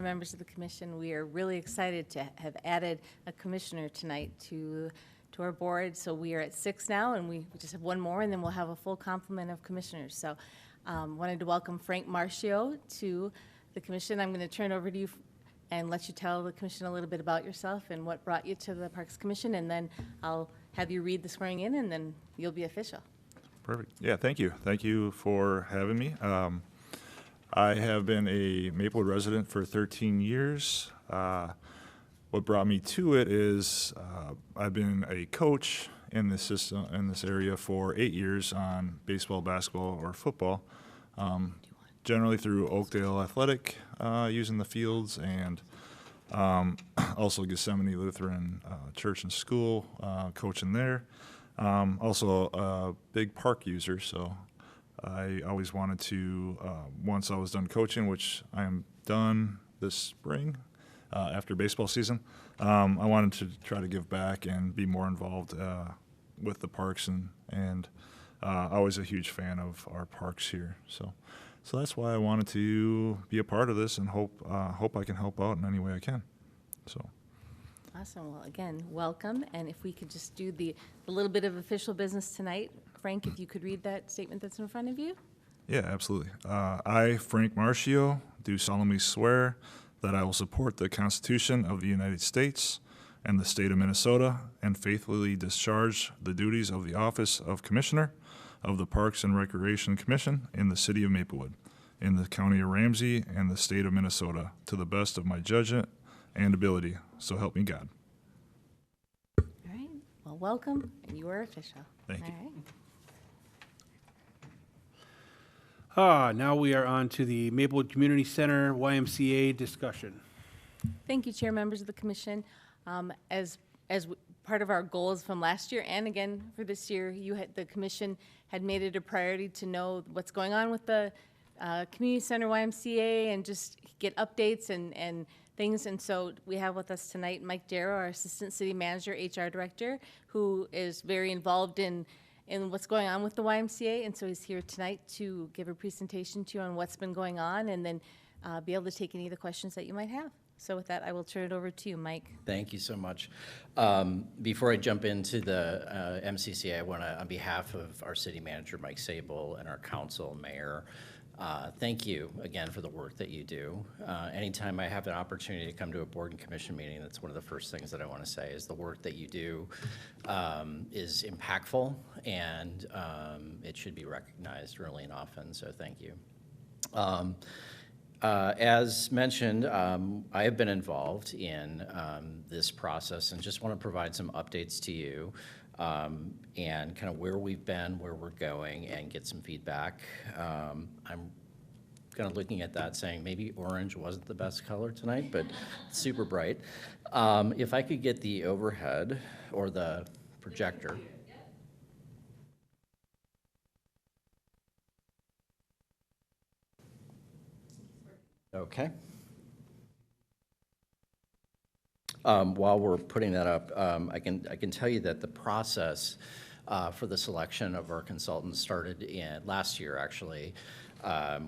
Members of the commission, we are really excited to have added a commissioner tonight to our board. So we are at 6 now, and we just have one more, and then we'll have a full complement of commissioners. So wanted to welcome Frank Marcio to the commission. I'm going to turn over to you and let you tell the commission a little bit about yourself and what brought you to the Parks Commission, and then I'll have you read the swearing in, and then you'll be official. Perfect. Yeah, thank you. Thank you for having me. I have been a Maplewood resident for 13 years. What brought me to it is I've been a coach in this system, in this area for 8 years on baseball, basketball, or football, generally through Oakdale Athletic, using the fields, and also Gethsemane Lutheran Church and School, coaching there. Also a big park user, so I always wanted to, once I was done coaching, which I am done this spring after baseball season, I wanted to try to give back and be more involved with the parks, and always a huge fan of our parks here. So that's why I wanted to be a part of this, and hope I can help out in any way I can. So. Awesome. Well, again, welcome. And if we could just do the little bit of official business tonight. Frank, if you could read that statement that's in front of you. Yeah, absolutely. I, Frank Marcio, do solemnly swear that I will support the Constitution of the United States and the state of Minnesota, and faithfully discharge the duties of the office of Commissioner of the Parks and Recreation Commission in the city of Maplewood, in the county of Ramsey, and the state of Minnesota, to the best of my judgment and ability. So help me God. All right. Well, welcome, and you are official. Thank you. All right. Now we are on to the Maplewood Community Center YMCA discussion. Thank you, Chair, members of the commission. Part of our goals from last year and again for this year, the commission had made it a priority to know what's going on with the Community Center YMCA and just get updates and things. And so we have with us tonight Mike Darrow, our Assistant City Manager, HR Director, who is very involved in what's going on with the YMCA. And so he's here tonight to give a presentation to you on what's been going on, and then be able to take any of the questions that you might have. So with that, I will turn it over to you, Mike. Thank you so much. Before I jump into the MCCA, I want to, on behalf of our city manager, Mike Sable, and our council, mayor, thank you again for the work that you do. Anytime I have an opportunity to come to a board and commission meeting, that's one of the first things that I want to say is the work that you do is impactful, and it should be recognized early and often, so thank you. As mentioned, I have been involved in this process, and just want to provide some updates to you and kind of where we've been, where we're going, and get some feedback. I'm kind of looking at that saying maybe orange wasn't the best color tonight, but it's super bright. If I could get the overhead or the projector. Okay. While we're putting that up, I can tell you that the process for the selection of our consultants started in last year. Actually,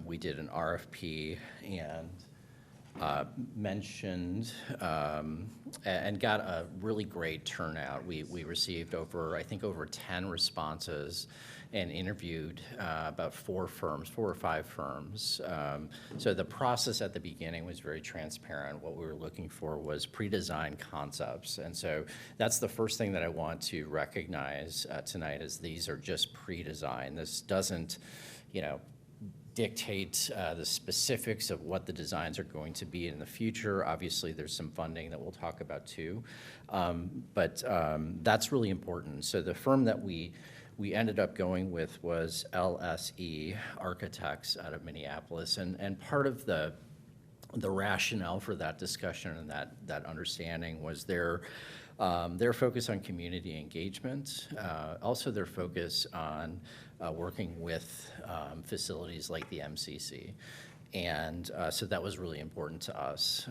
we did an RFP and mentioned and got a really great turnout. We received over 10 responses, and interviewed about 4 or 5 firms. So the process at the beginning was very transparent. What we were looking for was pre-designed concepts. And so that's the first thing that I want to recognize tonight, is these are just pre-designed. This doesn't, dictate the specifics of what the designs are going to be in the future. Obviously, there's some funding that we'll talk about too. But that's really important. So the firm that we ended up going with was LSE Architects out of Minneapolis, and part of the rationale for that discussion and that understanding was their focus on community engagement, also their focus on working with facilities like the MCC, and so that was really important to us.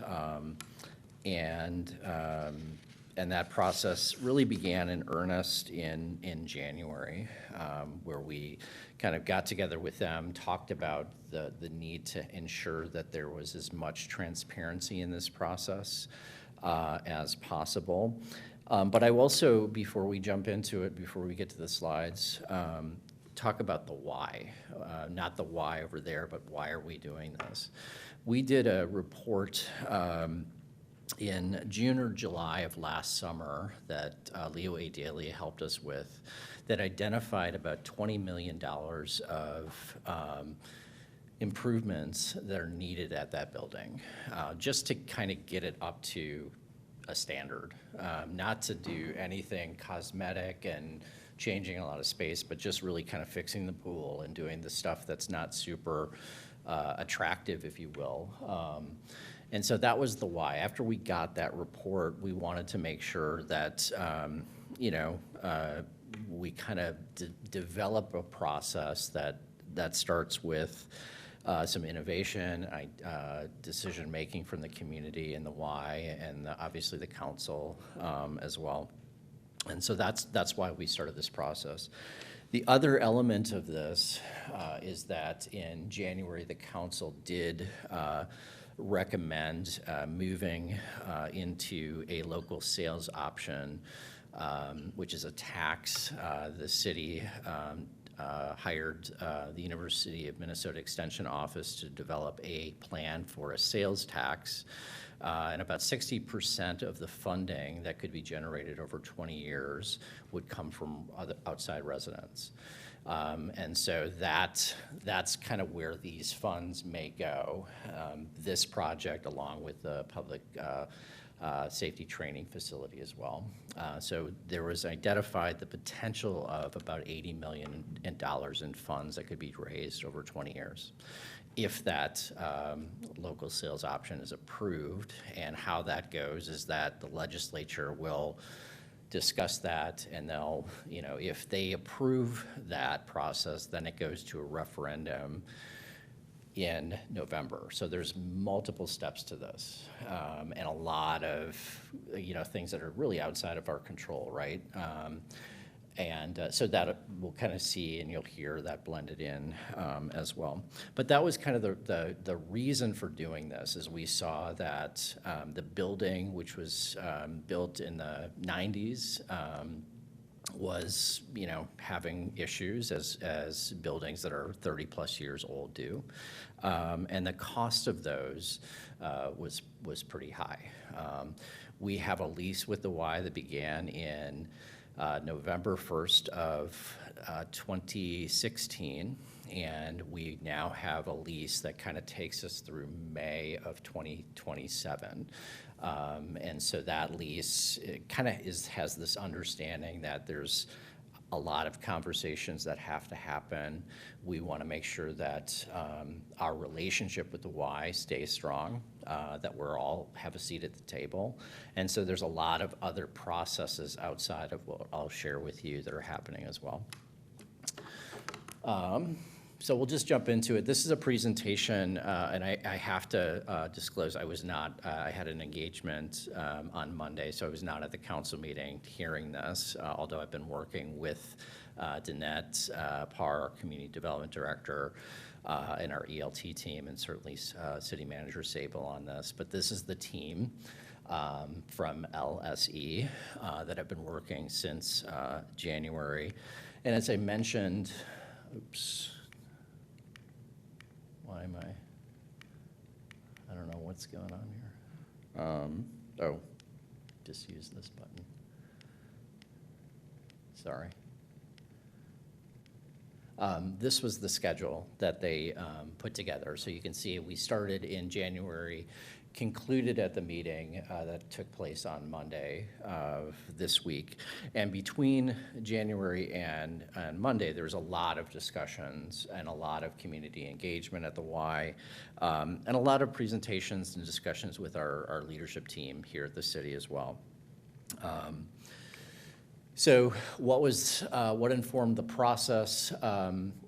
And that process really began in earnest in January, where we kind of got together with them, talked about the need to ensure that there was as much transparency in this process as possible. But I also, before we jump into it, before we get to the slides, talk about the why. Not the why over there, but why are we doing this? We did a report in June or July of last summer that Leo A. Daly helped us with that identified about $20 million of improvements that are needed at that building, just to kind of get it up to a standard, not to do anything cosmetic and changing a lot of space, but just really kind of fixing the pool and doing the stuff that's not super attractive, if you will. And so that was the why. After we got that report, we wanted to make sure that, we kind of develop a process that starts with some innovation, decision-making from the community and the why, and obviously the council as well. And so that's why we started this process. The other element of this is that in January, the council did recommend moving into a local sales option, which is a tax. The city hired the University of Minnesota Extension Office to develop a plan for a sales tax. And about 60% of the funding that could be generated over 20 years would come from outside residents. And so that's kind of where these funds may go. This project, along with the public safety training facility as well. So there was identified the potential of about $80 million in funds that could be raised over 20 years. If that local sales option is approved, and how that goes is that the legislature will discuss that, and they'll, if they approve that process, then it goes to a referendum in November. So there's multiple steps to this, and a lot of, things that are really outside of our control, right? So that we'll kind of see, and you'll hear that blended in as well. But that was kind of the reason for doing this, is we saw that the building, which was built in the 90s, was having issues as buildings that are 30 plus years old do, and the cost of those was pretty high. We have a lease with the Y that began in November 1st of 2016, and we now have a lease that kind of takes us through May of 2027. And so that lease kind of has this understanding that there's a lot of conversations that have to happen. We want to make sure that our relationship with the Y stays strong, that we're all have a seat at the table. And so there's a lot of other processes outside of what I'll share with you that are happening as well. So we'll just jump into it. This is a presentation, and I have to disclose I was not, I had an engagement on Monday, so I was not at the council meeting hearing this, although I've been working with Danette Parr, our Community Development Director, and our ELT team, and certainly City Manager Sable on this. But this is the team from LSE that have been working since January. And as I mentioned, oops. Why am I don't know what's going on here. Just use this button. Sorry. This was the schedule that they put together. So you can see we started in January, concluded at the meeting that took place on Monday of this week. And between January and Monday, there was a lot of discussions and a lot of community engagement at the Y, and a lot of presentations and discussions with our leadership team here at the city as well. So what informed the process?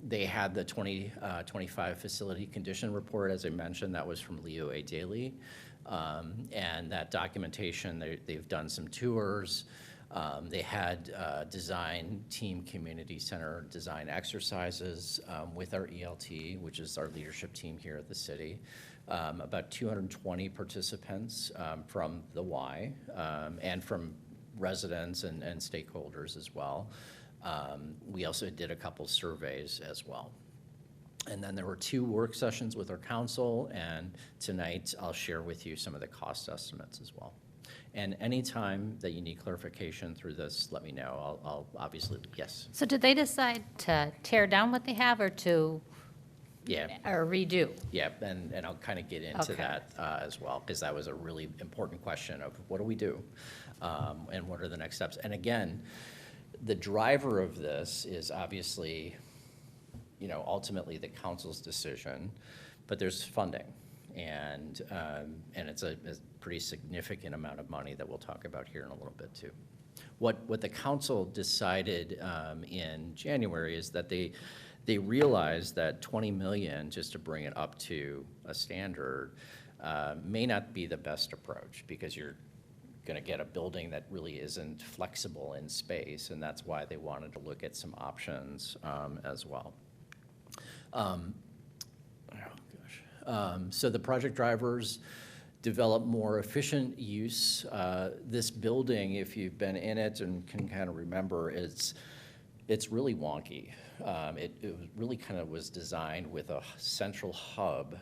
They had the 2025 facility condition report, as I mentioned, that was from Leo A. Daly. And that documentation, they've done some tours. They had design team community center design exercises with our ELT, which is our leadership team here at the city. About 220 participants from the Y and from residents and stakeholders as well. We also did a couple surveys as well. And then there were 2 work sessions with our council, and tonight I'll share with you some of the cost estimates as well. And anytime that you need clarification through this, let me know. I'll obviously, yes. So did they decide to tear down what they have or to, Yeah. or redo? Yeah, and I'll kind of get into Okay. that as well, because that was a really important question of what do we do? And what are the next steps? And again, the driver of this is obviously, ultimately the council's decision, but there's funding. And it's a pretty significant amount of money that we'll talk about here in a little bit too. What the council decided in January is that they realized that 20 million, just to bring it up to a standard, may not be the best approach, because you're going to get a building that really isn't flexible in space, and that's why they wanted to look at some options as well. So the project drivers develop more efficient use. This building, if you've been in it and can kind of remember, it's really wonky. It really kind of was designed with a central hub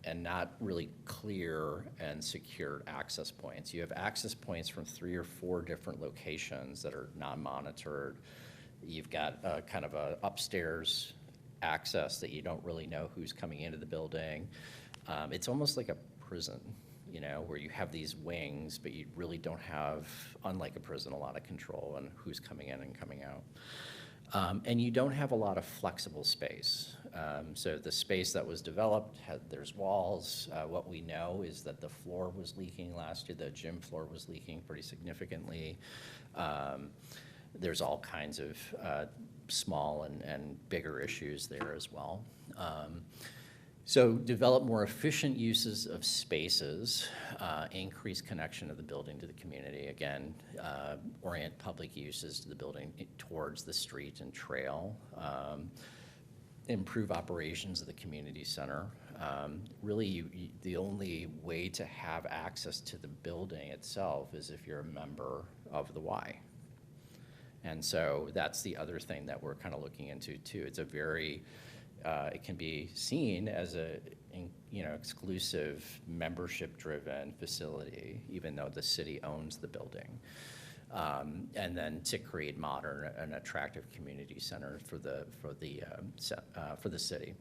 and not really clear and secure access points. You have access points from 3 or 4 different locations that are non-monitored. You've got kind of a upstairs access that you don't really know who's coming into the building. It's almost like a prison, where you have these wings, but you really don't have, unlike a prison, a lot of control on who's coming in and coming out. And you don't have a lot of flexible space. So the space that was developed, there's walls. What we know is that the floor was leaking last year. The gym floor was leaking pretty significantly. There's all kinds of small and bigger issues there as well. So develop more efficient uses of spaces, increase connection of the building to the community. Again, orient public uses to the building towards the street and trail. Improve operations of the community center. Really, the only way to have access to the building itself is if you're a member of the Y. And so that's the other thing that we're kind of looking into too. It's a very, it can be seen as a, exclusive membership-driven facility, even though the city owns the building. And then to create modern and attractive community center for the city.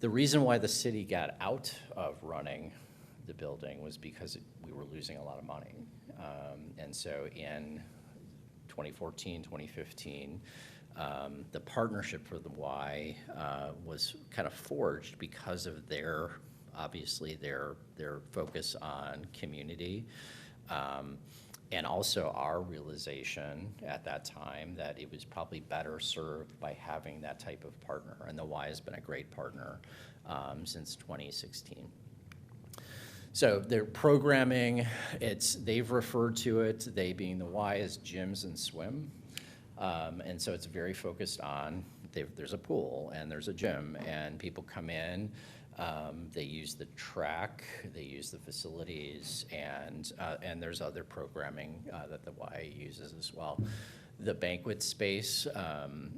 The reason why the city got out of running the building was because we were losing a lot of money. And so in 2014, 2015, the partnership for the Y was kind of forged because of their focus on community, and also our realization at that time that it was probably better served by having that type of partner. And the Y has been a great partner since 2016. So their programming, they've referred to it, they being the Y, as gyms and swim. And so it's very focused on, there's a pool and there's a gym, and people come in, they use the track, they use the facilities, and there's other programming that the Y uses as well. The banquet space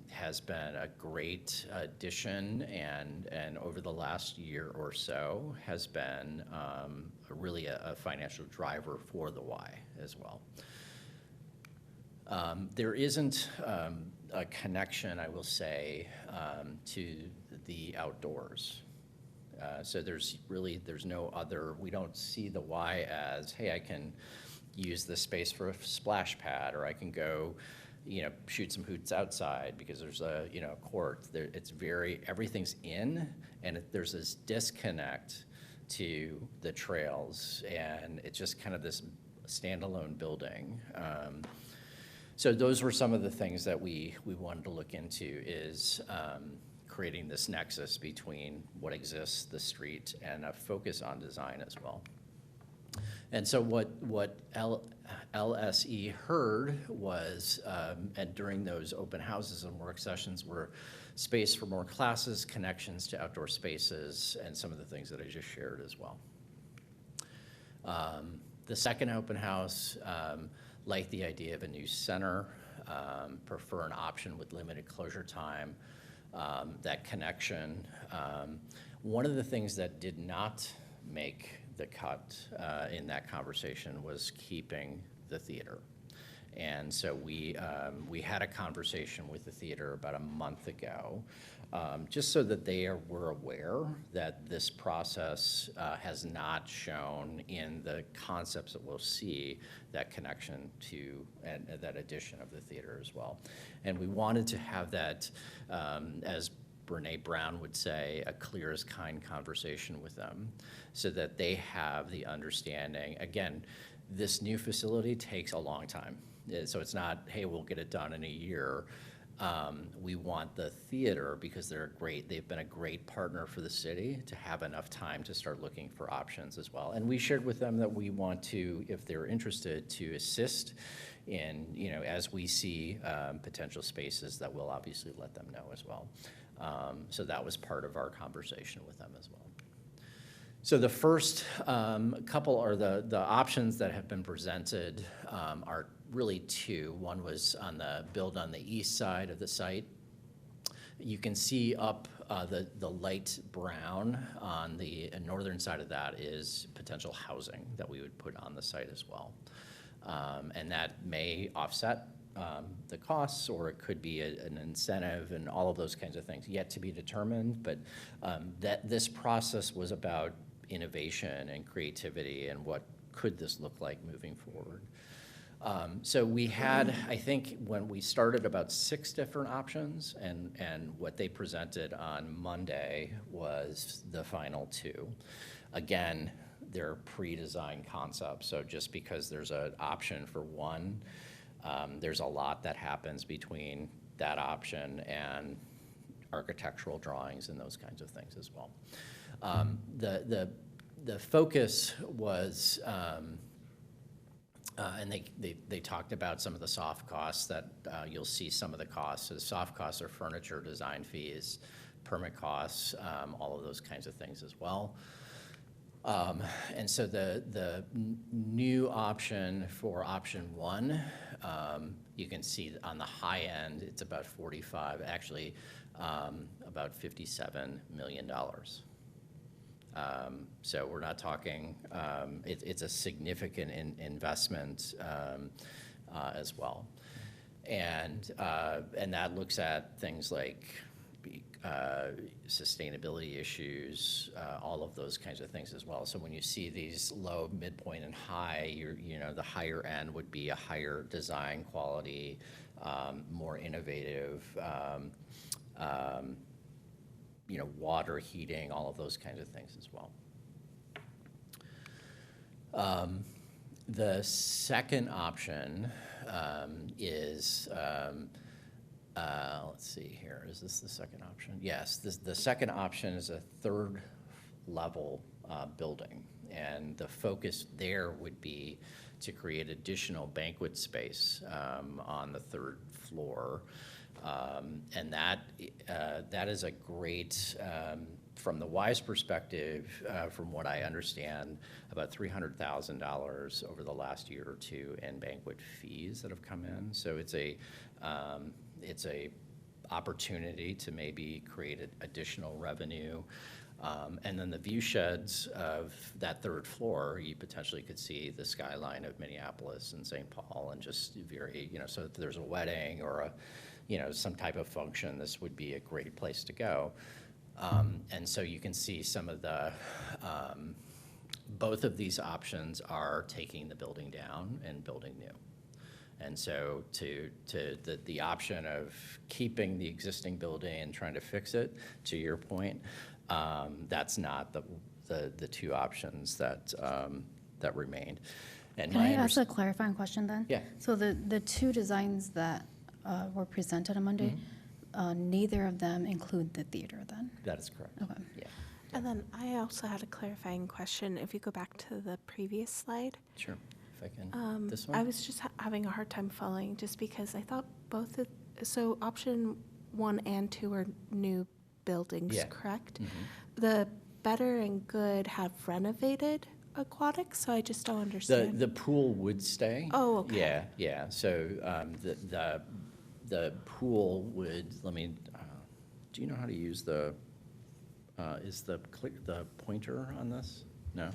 has been a great addition, and over the last year or so has been really a financial driver for the Y as well. There isn't a connection, I will say, to the outdoors. So there's no other, we don't see the Y as, hey, I can use this space for a splash pad, or I can go, shoot some hoots outside because there's a, court. It's everything's in, and there's this disconnect to the trails, and it's just kind of this standalone building. So those were some of the things that we wanted to look into, is creating this nexus between what exists, the street, and a focus on design as well. And so what LSE heard was, and during those open houses and work sessions, were space for more classes, connections to outdoor spaces, and some of the things that I just shared as well. The second open house, liked the idea of a new center, prefer an option with limited closure time, that connection. One of the things that did not make the cut in that conversation was keeping the theater. And so we had a conversation with the theater about a month ago, just so that were aware that this process has not shown in the concepts that we'll see that connection to and that addition of the theater as well. And we wanted to have that, as Brene Brown would say, a clear as kind conversation with them so that they have the understanding. Again, this new facility takes a long time. So it's not, hey, we'll get it done in a year. We want the theater, because they've been a great partner for the city, to have enough time to start looking for options as well. And we shared with them that we want to, if they're interested, to assist in, as we see potential spaces, that we'll obviously let them know as well. So that was part of our conversation with them as well. So the first couple, or the options that have been presented, are really two. One was build on the east side of the site. You can see up the light brown on the northern side of that is potential housing that we would put on the site as well. And that may offset the costs, or it could be an incentive, and all of those kinds of things yet to be determined. But that this process was about innovation and creativity and what could this look like moving forward. So we had, I think, when we started, about 6 different options, and what they presented on Monday was the final 2. Again, they're pre-designed concepts, so just because there's an option for one, there's a lot that happens between that option and architectural drawings and those kinds of things as well. The focus was, and they talked about some of the soft costs that you'll see some of the costs. So the soft costs are furniture, design fees, permit costs, all of those kinds of things as well. And so the new option for option 1, you can see on the high end, it's about 45, actually about $57 million. So we're not talking, it's a significant investment as well. And that looks at things like sustainability issues, all of those kinds of things as well. So when you see these low, midpoint, and high, the higher end would be a higher design quality, more innovative, water heating, all of those kinds of things as well. The second option is, let's see here, is this the second option? Yes, the second option is a 3rd level building, and the focus there would be to create additional banquet space on the 3rd floor. And that is a great, from the WISE perspective, from what I understand, about $300,000 over the last year or two in banquet fees that have come in. So it's a opportunity to maybe create additional revenue. And then the view sheds of that 3rd floor, you potentially could see the skyline of Minneapolis and St. Paul, and just very, so if there's a wedding or some type of function, this would be a great place to go. And so you can see some of the, both of these options are taking the building down and building new. And so to the option of keeping the existing building and trying to fix it, to your point, that's not the 2 options that remained. And Can I ask a clarifying question then? Yeah. So the 2 designs that were presented on Monday, neither of them include the theater then? That is correct. Okay. Yeah. And then I also had a clarifying question. If you go back to the previous slide, Sure, if I can, this one? I was just having a hard time following just because I thought so option 1 and 2 are new buildings, Yeah. correct? Mhm. The better and good have renovated aquatics, so I just don't The, understand. the pool would stay. Oh, okay. Yeah, yeah, so, the pool would, do you know how to use is the pointer on this? No?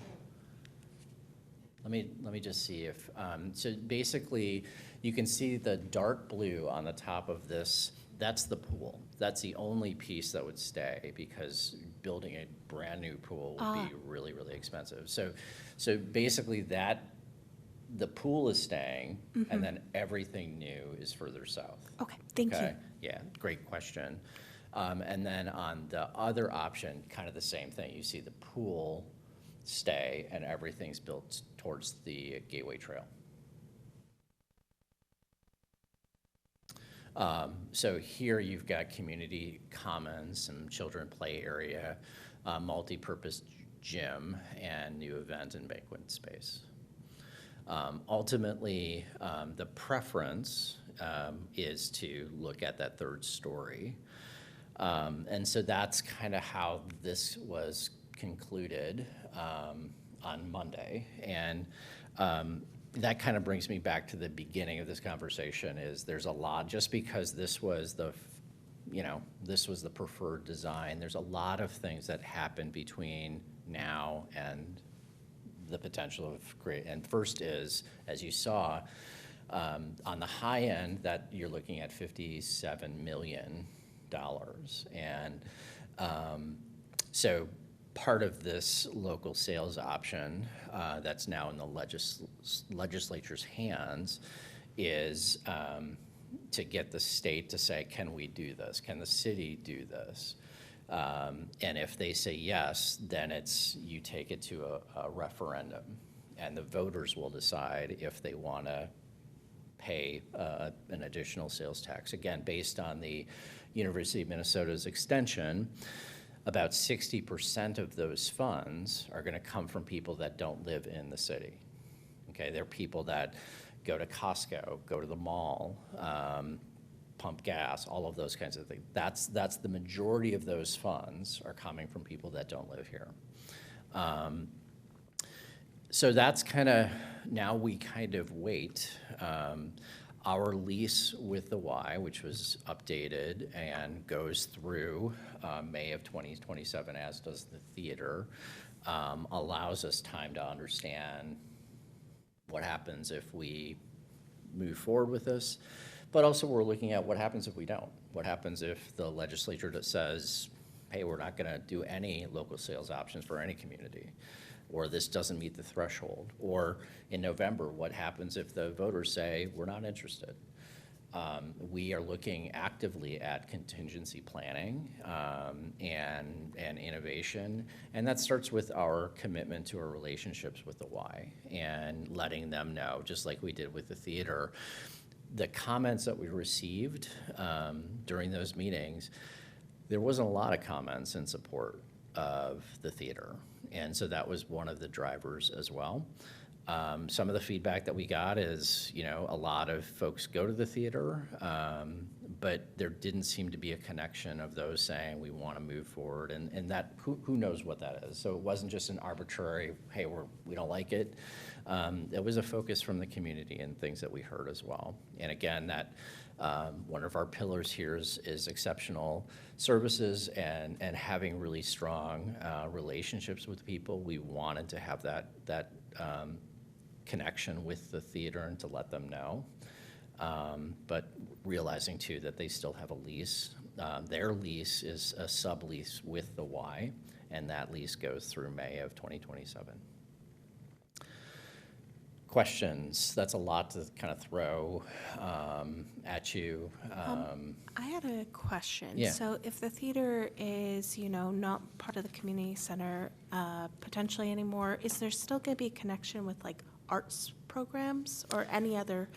Let me just see if, so basically, you can see the dark blue on the top of this, that's the pool. That's the only piece that would stay, because building a brand-new pool would be really, really expensive. So basically, the pool is staying, and then everything new is further south. Okay, thank you. Okay, yeah, great question. And then on the other option, kind of the same thing. You see the pool stay, and everything's built towards the Gateway Trail. So here you've got community commons, some children play area, multi-purpose gym, and new event and banquet space. Ultimately, the preference is to look at that third story. And so that's kind of how this was concluded on Monday. And that kind of brings me back to the beginning of this conversation, is there's a lot, just because this was the preferred design, there's a lot of things that happen between now and the potential of great. And first is, as you saw, on the high end, that you're looking at $57 million. And so part of this local sales option that's now in the legislature's hands is to get the state to say, can we do this? Can the city do this? And if they say yes, then you take it to a referendum, and the voters will decide if they want to pay an additional sales tax. Again, based on the University of Minnesota's extension, about 60% of those funds are going to come from people that don't live in the city. Okay, they're people that go to Costco, go to the mall, pump gas, all of those kinds of things. That's the majority of those funds are coming from people that don't live here. So that's kind of, now we kind of wait. Our lease with the Y, which was updated and goes through May of 2027, as does the theater, allows us time to understand what happens if we move forward with this. But also, we're looking at what happens if we don't. What happens if the legislature that says, hey, we're not going to do any local sales options for any community, or this doesn't meet the threshold? Or in November, what happens if the voters say, we're not interested? We are looking actively at contingency planning and innovation, and that starts with our commitment to our relationships with the Y and letting them know, just like we did with the theater. The comments that we received during those meetings, there wasn't a lot of comments in support of the theater. And so that was one of the drivers as well. Some of the feedback that we got is, a lot of folks go to the theater, but there didn't seem to be a connection of those saying we want to move forward, and that who knows what that is. So it wasn't just an arbitrary, hey, we don't like it. It was a focus from the community and things that we heard as well. And again, that one of our pillars here is exceptional services and having really strong relationships with people. We wanted to have that connection with the theater and to let them know. But realizing too that they still have a lease. Their lease is a sublease with the Y, and that lease goes through May of 2027. Questions? That's a lot to kind of throw at you. I had a question. Yeah. So if the theater is, not part of the community center potentially anymore, is there still going to be a connection with like arts programs or any other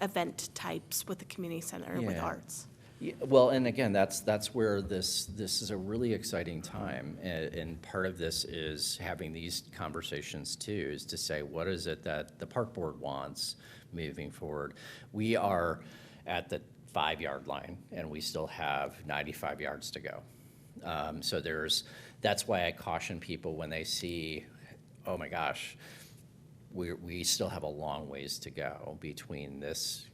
event types with the community center with Yeah. arts? Yeah, well, and again, that's where this is a really exciting time, and part of this is having these conversations too, is to say, what is it that the park board wants moving forward? We are at the 5-yard line, and we still have 95 yards to go. So that's why I caution people when they see, oh my gosh, we still have a long ways to go between this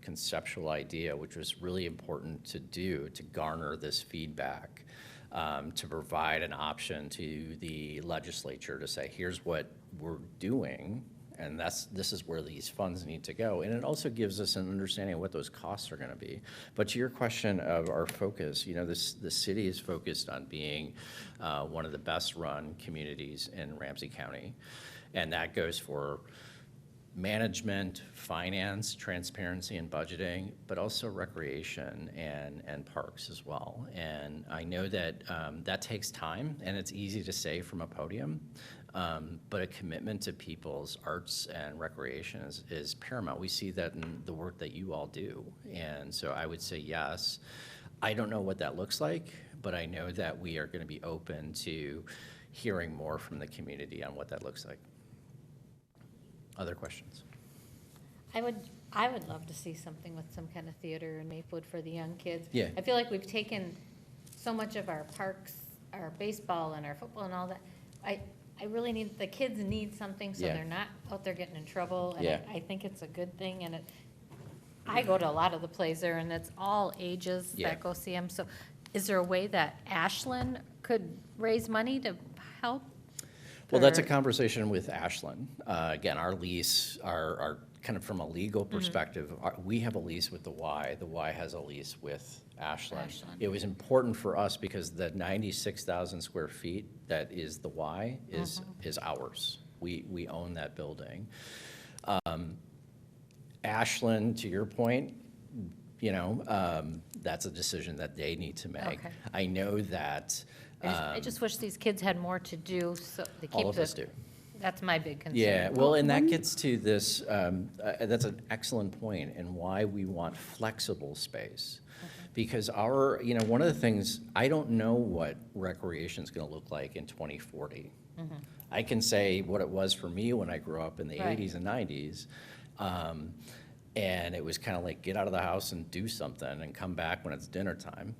conceptual idea, which was really important to do, to garner this feedback, to provide an option to the legislature to say, here's what we're doing, and this is where these funds need to go. And it also gives us an understanding of what those costs are going to be. But to your question of our focus, the city is focused on being one of the best run communities in Ramsey County. And that goes for management, finance, transparency, and budgeting, but also recreation and parks as well. And I know that that takes time, and it's easy to say from a podium, but a commitment to people's arts and recreation is paramount. We see that in the work that you all do. And so I would say yes. I don't know what that looks like, but I know that we are going to be open to hearing more from the community on what that looks like. Other questions? I would love to see something with some kind of theater in Maplewood for the young kids. Yeah. I feel like we've taken so much of our parks, our baseball and our football and all that. I really need, the kids need something so Yeah. they're not out there getting in trouble. And Yeah. I think it's a good thing, and I go to a lot of the plays there, and it's all ages Yeah. that go see them. So is there a way that Ashland could raise money to help? Well, that's a Or- conversation with Ashland. Again, our lease, our kind of from a legal perspective, we have a lease with the Y. The Y has a lease with Ashland. Ashland. It was important for us because the 96,000 square feet that is the Y is ours. We own that building. Ashland, to your point, that's a decision that they need to make. Okay. I know that. I just wish these kids had more to do, so they keep All of us do. That's my big concern. Yeah, well, and that gets to this, that's an excellent point, and why we want flexible space. Because one of the things, I don't know what recreation is going to look like in 2040. I can say what it was for me when I grew up in the Right. 80s and 90s. And it was kind of like, get out of the house and do something and come back when it's dinner time.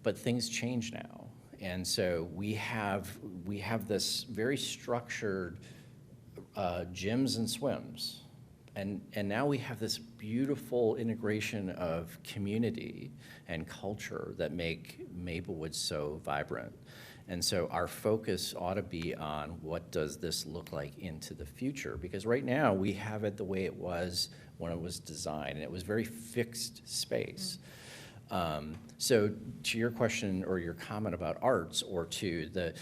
But things change now. And so we have this very structured gyms and swims. And now we have this beautiful integration of community and culture that make Maplewood so vibrant. And so our focus ought to be on what does this look like into the future? Because right now we have it the way it was when it was designed, and it was very fixed space. So to your question or your comment about arts, or to the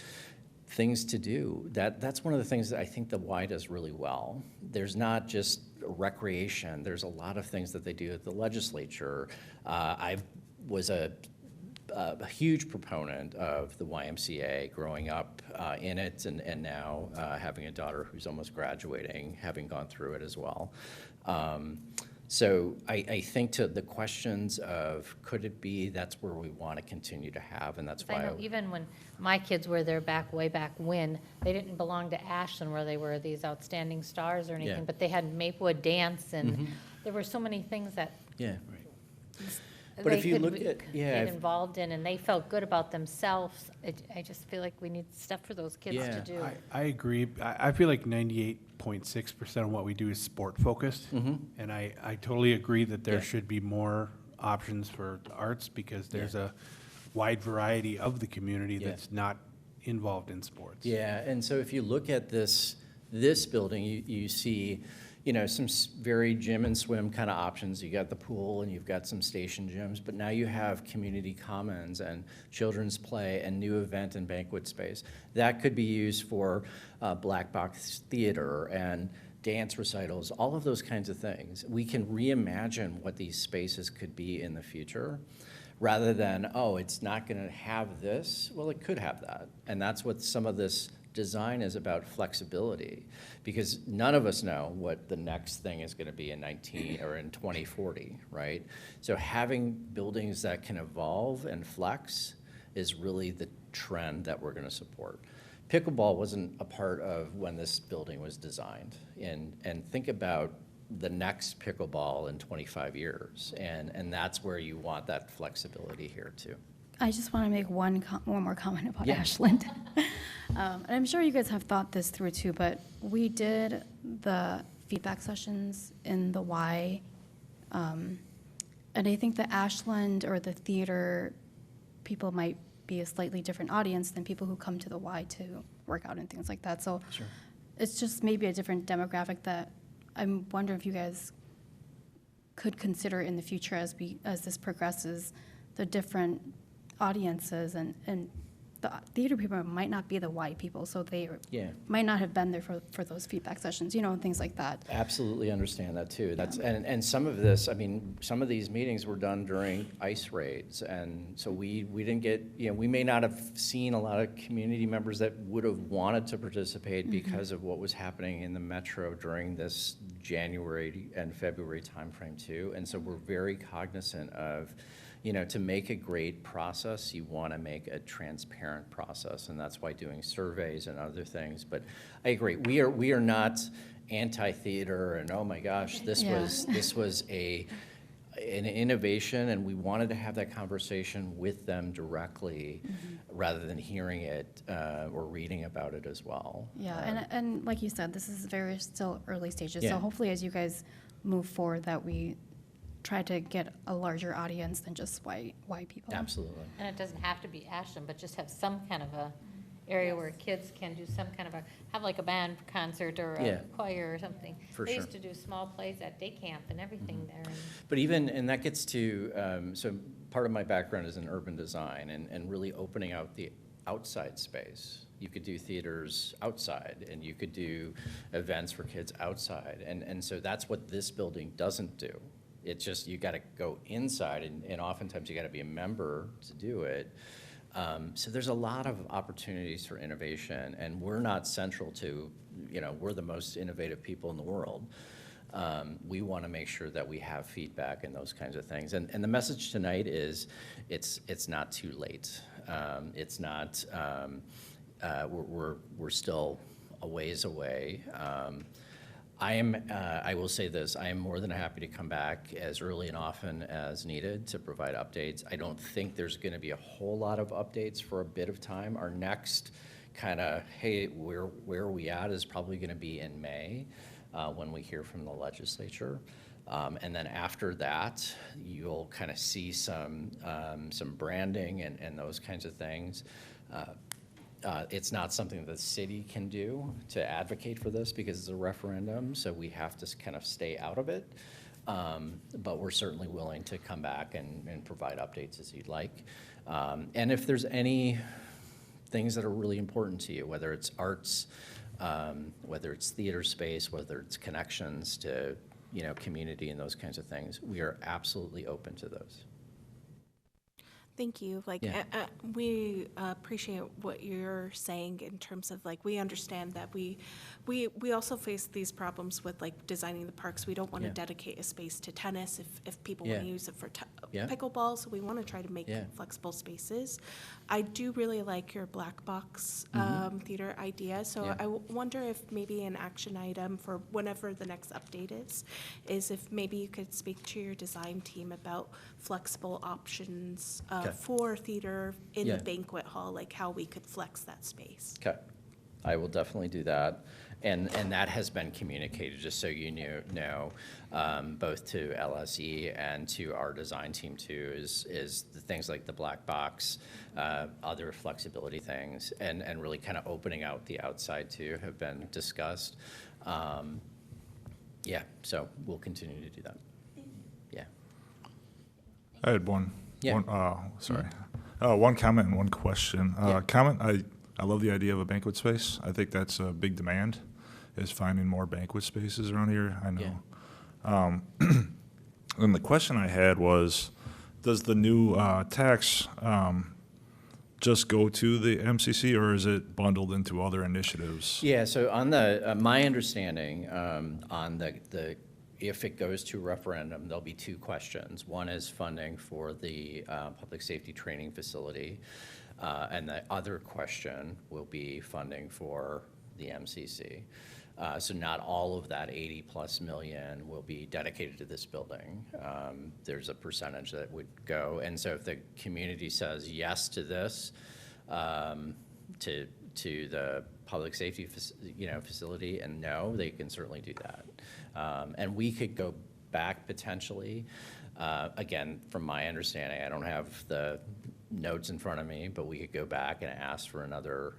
things to do, that's one of the things that I think the Y does really well. There's not just recreation, there's a lot of things that they do at the legislature. I was a huge proponent of the YMCA growing up in it, and now having a daughter who's almost graduating, having gone through it as well. So I think to the questions of could it be, that's where we want to continue to have, and that's I why. know even when my kids were there way back when, they didn't belong to Ashland where they were these outstanding stars or anything, Yeah. but they had Maplewood dance, and there were so many things that Yeah. But they if you could look at- yeah, get if- involved in, and they felt good about themselves. I just feel like we need stuff for those kids Yeah. to do. I agree. I feel like 98.6% of what we do is sport focused. And I totally agree that there Yeah. should be more options for the arts, because there's a wide variety of the community Yeah. that's not involved in sports. Yeah, and so if you look at this building, you see, some very gym and swim kind of options. You got the pool and you've got some station gyms, but now you have community commons and children's play and new event and banquet space. That could be used for black box theater and dance recitals, all of those kinds of things. We can reimagine what these spaces could be in the future, rather than, oh, it's not going to have this. Well, it could have that. And that's what some of this design is about flexibility, because none of us know what the next thing is going to be in 2040, right? So having buildings that can evolve and flex is really the trend that we're going to support. Pickleball wasn't a part of when this building was designed, and think about the next pickleball in 25 years, and that's where you want that flexibility here too. I just want to make one more comment about Yeah. Ashland. And I'm sure you guys have thought this through too, but we did the feedback sessions in the Y. And I think the Ashland or the theater people might be a slightly different audience than people who come to the Y to work out and things like that. So Sure. it's just maybe a different demographic that I'm wondering if you guys could consider in the future as this progresses, the different audiences, and the theater people might not be the Y people, so they Yeah. might not have been there for those feedback sessions, and things like that. Absolutely understand that too. And some of this, I mean, some of these meetings were done during ice raids, and so we didn't get, we may not have seen a lot of community members that would have wanted to participate because of what was happening in the metro during this January and February timeframe too. And so we're very cognizant of, to make a great process, you want to make a transparent process, and that's why doing surveys and other things. But I agree, we are not anti-theater, and oh my gosh, this Yeah. was an innovation, and we wanted to have that conversation with them directly rather than hearing it or reading about it as well. Yeah, and like you said, this is very still early stages, Yeah. so hopefully as you guys move forward, that we try to get a larger audience than just Y people. Absolutely. And it doesn't have to be Ashland, but just have some kind of a area where kids can do some kind of have like a band concert or Yeah. a choir or something. For They sure. used to do small plays at day camp and everything there. And But even, and that gets to, so part of my background is in urban design and really opening out the outside space. You could do theaters outside, and you could do events for kids outside. And so that's what this building doesn't do. It's just, you gotta go inside, and oftentimes you gotta be a member to do it. So there's a lot of opportunities for innovation, and we're not central to, we're the most innovative people in the world. We want to make sure that we have feedback and those kinds of things. And the message tonight is, it's not too late. It's not, we're still a ways away. I will say this, I am more than happy to come back as early and often as needed to provide updates. I don't think there's going to be a whole lot of updates for a bit of time. Our next kind of, hey, where are we at, is probably going to be in May when we hear from the legislature. And then after that, you'll kind of see some branding and those kinds of things. It's not something the city can do to advocate for this because it's a referendum, so we have to kind of stay out of it. But we're certainly willing to come back and provide updates as you'd like. And if there's any things that are really important to you, whether it's arts, whether it's theater space, whether it's connections to community and those kinds of things, we are absolutely open to those. Thank you. Yeah. We appreciate what you're saying in terms of we understand that we also face these problems with designing the parks. We don't want to Yeah. dedicate a space to tennis if people want to Yeah. use it for Yeah. pickleball. So we want to try to make Yeah. flexible spaces. I do really like your black box theater idea. So Yeah. I wonder if maybe an action item for whenever the next update is if maybe you could speak to your design team about flexible options Okay. for theater in Yeah. the banquet hall, how we could flex that space. Okay, I will definitely do that. And that has been communicated, just so you know, both to LSE and to our design team too, is the things like the black box, other flexibility things, and really kind of opening out the outside too have been discussed. Yeah, so we'll continue to do that. Yeah. I had one. Yeah. One comment and one question. Yeah. Comment, I love the idea of a banquet space. I think that's a big demand, is finding more banquet spaces around here. I know. And the question I had was, does the new tax just go to the MCC, or is it bundled into other initiatives? Yeah, so on the, my understanding, on the, if it goes to referendum, there'll be two questions. One is funding for the public safety training facility, and the other question will be funding for the MCC. So not all of that 80+ million will be dedicated to this building. There's a percentage that would go, and so if the community says yes to this, to the public safety facility, and no, they can certainly do that. And we could go back potentially. Again, from my understanding, I don't have the notes in front of me, but we could go back and ask for another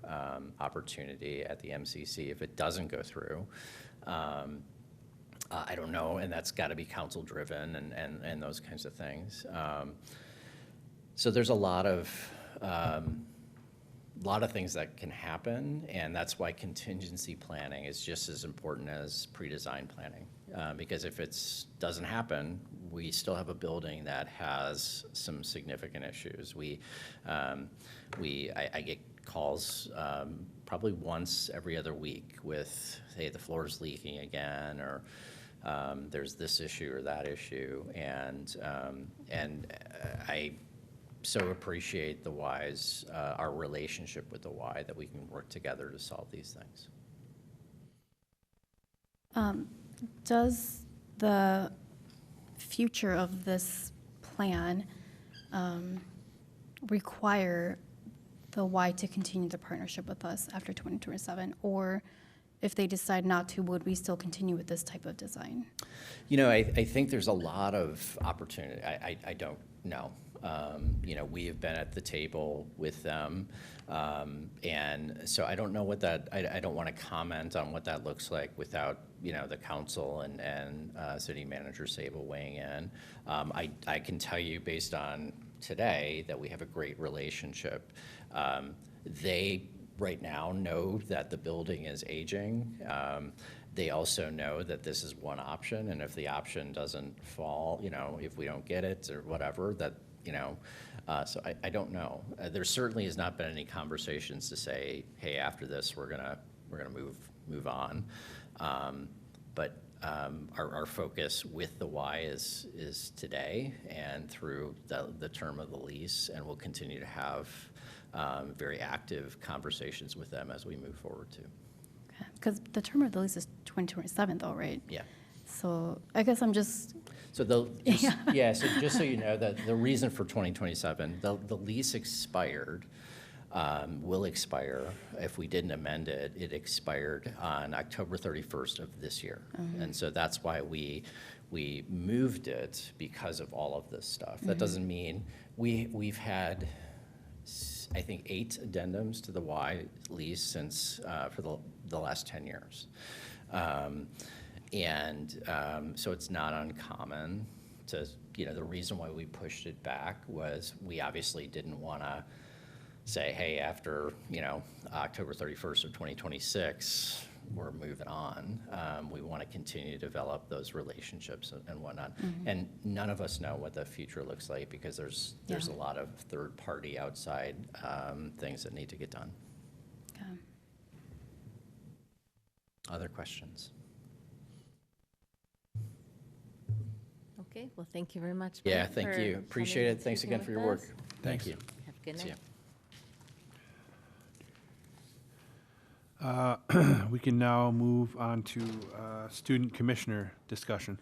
opportunity at the MCC if it doesn't go through. I don't know, and that's got to be council driven and those kinds of things. So there's a lot of things that can happen, and that's why contingency planning is just as important as pre-design planning. Because if it doesn't happen, we still have a building that has some significant issues. I get calls probably once every other week with, hey, the floor's leaking again, or there's this issue or that issue, and I so appreciate the Ys, our relationship with the Y, that we can work together to solve these things. Does the future of this plan require the Y to continue the partnership with us after 2027? Or if they decide not to, would we still continue with this type of design? You know, I think there's a lot of opportunity. I don't know. You know, we have been at the table with them, and so I don't know what that, I don't want to comment on what that looks like without, you know, the council and city manager Sable weighing in. I can tell you based on today that we have a great relationship. They right now know that the building is aging. They also know that this is one option, and if the option doesn't fall, you know, if we don't get it or whatever, that, you know, so I don't know. There certainly has not been any conversations to say, hey, after this, we're gonna move on. But our focus with the Y is today and through the term of the lease, and we'll continue to have very active conversations with them as we move forward too. Because the term of the lease is 2027 though, right? Yeah. So I guess I'm just, So so just so you know, that the reason for 2027, the lease expired, will expire. If we didn't amend it, it expired on October 31st of this year. And so that's why we moved it, because of all of this stuff. That doesn't mean, we've had, I think, 8 addendums to the Y lease since, for the last 10 years. So it's not uncommon to, you know, the reason why we pushed it back was we obviously didn't want to say, hey, after, you know, October 31st of 2026, we're moving on. We want to continue to develop those relationships and whatnot. And none of us know what the future looks like, because there's a lot of third-party outside things that need to get done. okay. Other questions? Okay, well, thank you very much. Yeah, Mike, thank for you. coming Appreciate and it. Thanks speaking again for with your work. us. Thank you. Have a good See night. ya. We can now move on to student commissioner discussion.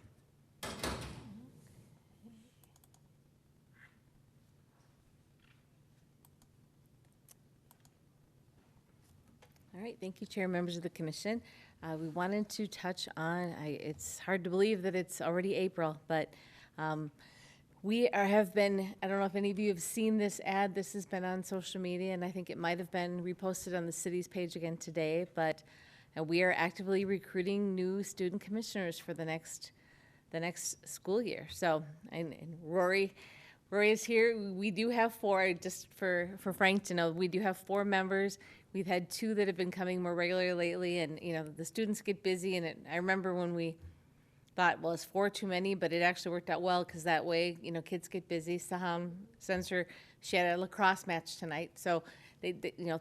All right, thank you, Chair, members of the commission. We wanted to touch on, it's hard to believe that it's already April, but have been, I don't know if any of you have seen this ad. This has been on social media, and I think it might have been reposted on the city's page again today, but we are actively recruiting new student commissioners for the next school year. So, and Rory is here. We do have 4, just for Frank to know, we do have 4 members. We've had 2 that have been coming more regularly lately, and, you know, the students get busy, and I remember when we thought, well, is 4 too many? But it actually worked out well because that way, kids get busy. Saham sends her, she had a lacrosse match tonight. So,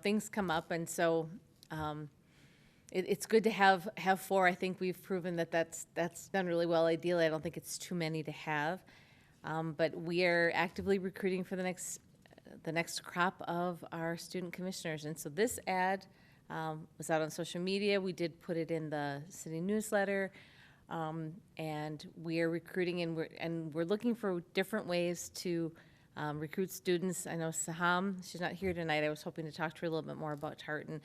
things come up. And so it's good to have 4. I think we've proven that that's done really well. Ideally, I don't think it's too many to have. But we are actively recruiting for the next crop of our student commissioners. And so this ad was out on social media. We did put it in the city newsletter. And we are recruiting, and we're looking for different ways to recruit students. I know Saham, she's not here tonight. I was hoping to talk to her a little bit more about Tartan,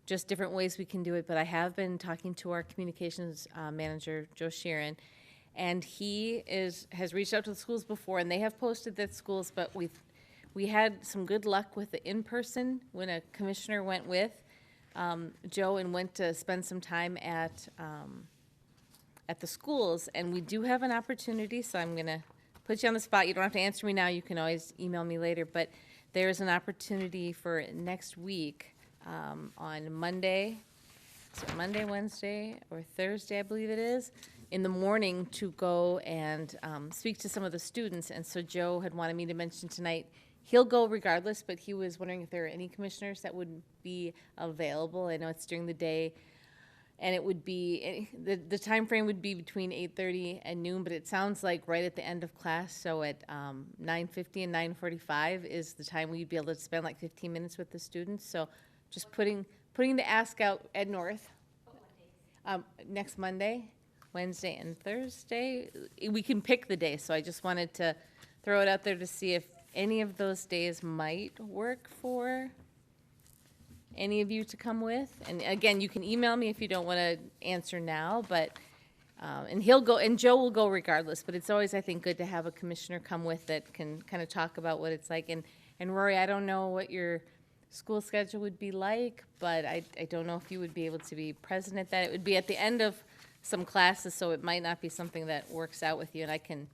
just different ways we can do it. But I have been talking to our communications manager, Joe Sheeran, and he has reached out to the schools before, and they have posted that schools, but we had some good luck with the in-person when a commissioner went with Joe and went to spend some time at the schools, and we do have an opportunity, so I'm going to put you on the spot. You don't have to answer me now. You can always email me later, but there's an opportunity for next week on Monday, Monday, Wednesday, or Thursday, I believe it is, in the morning to go and speak to some of the students. And so Joe had wanted me to mention tonight, he'll go regardless, but he was wondering if there are any commissioners that would be available. I know it's during the day, and it would be, the time frame would be between 8:30 and noon, but it sounds like right at the end of class, so at 9:50 and 9:45 is the time we'd be able to spend like 15 minutes with the students. So just putting the ask out at North. Next Monday, Wednesday, and Thursday. We can pick the day, so I just wanted to throw it out there to see if any of those days might work for any of you to come with. And again, you can email me if you don't want to answer now, but and he'll go, and Joe will go regardless, but it's always, I think, good to have a commissioner come with that can kind of talk about what it's like. And Rory, I don't know what your school schedule would be like, but I don't know if you would be able to be present at that. It would be at the end of some classes, so it might not be something that works out with you, and I can